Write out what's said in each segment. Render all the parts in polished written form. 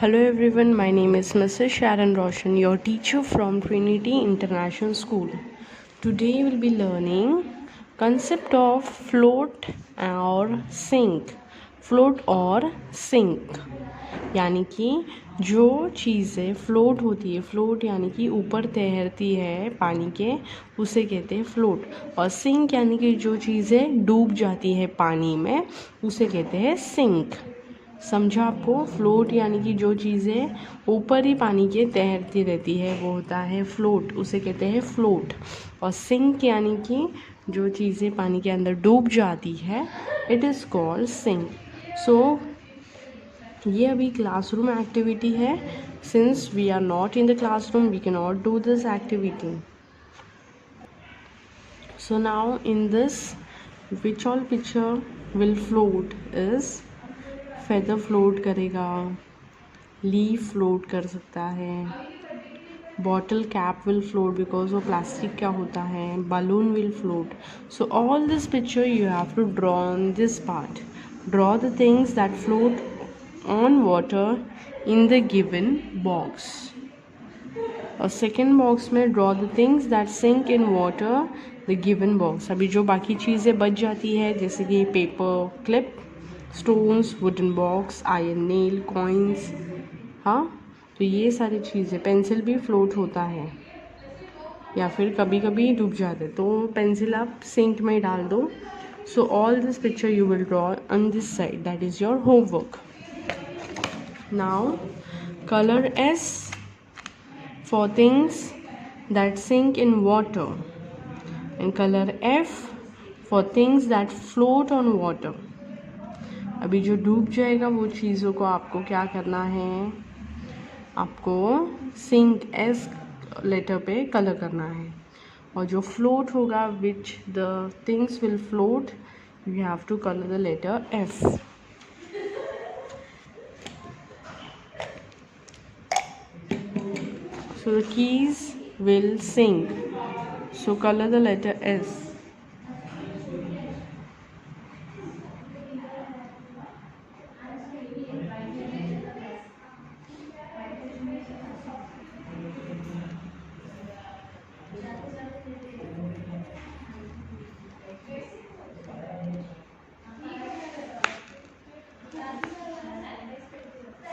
Hello everyone, my name is Mrs. Sharon Roshan, your teacher from Trinity International School. Today we'll be learning concept of float और sink. Float और sink यानी कि जो चीज़ें float होती है, float यानी कि ऊपर तैरती है पानी के, उसे कहते हैं फ्लोट। और सिंक यानी कि जो चीज़ें डूब जाती है पानी में, उसे कहते हैं सिंक। समझा आपको? फ्लोट यानी कि जो चीज़ें ऊपर ही पानी के तैरती रहती है वो होता है फ्लोट, उसे कहते हैं फ्लोट। और सिंक यानी कि जो चीज़ें पानी के अंदर डूब जाती है, it is called sink. So ये अभी क्लासरूम एक्टिविटी है। Since we are not in the classroom, we can not do this activity. So now in this, which all picture will float is feather float करेगा, leaf float कर सकता है, bottle cap will float because वो plastic का होता है, balloon will float. So all this picture you have to draw on this part. Draw the things that float on water in the given box. और second box में draw the things that sink in water the given box. अभी जो बाकी चीज़ें बच जाती है जैसे कि paper clip, stones, wooden box, iron nail, coins, हाँ, तो ये सारी चीज़ें, पेंसिल भी फ्लोट होता है या फिर कभी कभी डूब जाते, तो पेंसिल आप सिंक में डाल दो. So all this picture you will draw on this side, that is your homework. Now color S for things that sink in water and color F for things that float on water. अभी जो डूब जाएगा वो चीज़ों को आपको क्या करना है, आपको सिंक एस लेटर पे कलर करना है. और जो फ्लोट होगा, which the things will float, you have to colour the letter F. So the keys will sink. So color the letter S.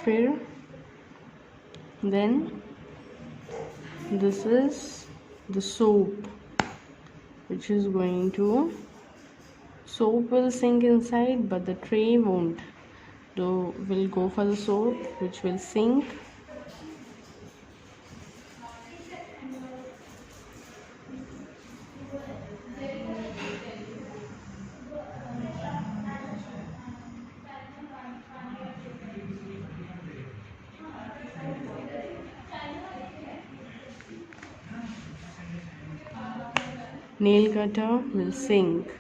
फिर then this is the soap, which is going to, soap will sink inside but the tray won't, so we'll go for the soap which will sink. Nail cutter will sink.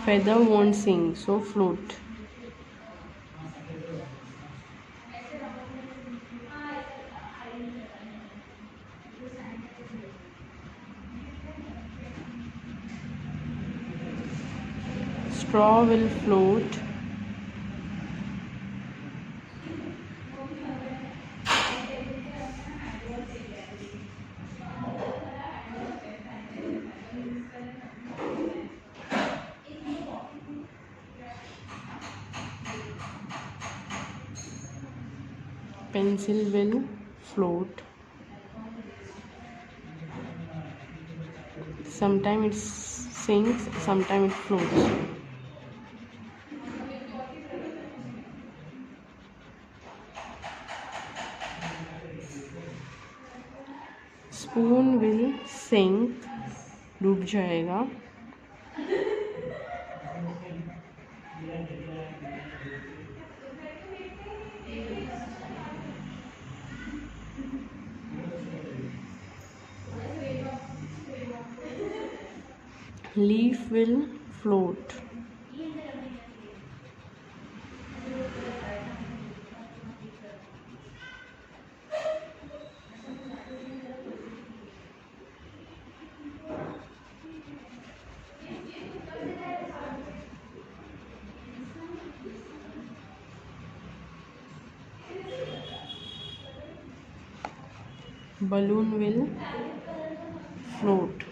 Feather won't sink, so float. Straw will float. Pencil will float. Sometimes it sinks, sometimes it floats. Spoon will sink, डूब जाएगा. Leaf will float. balloon will float.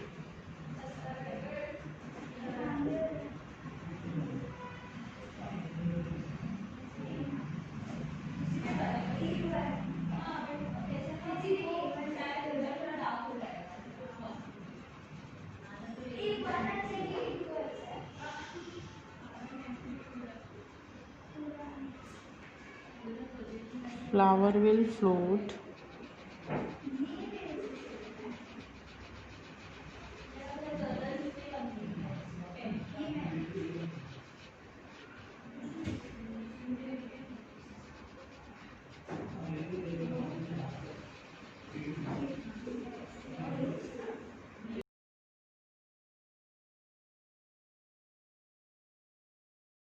Flower will float.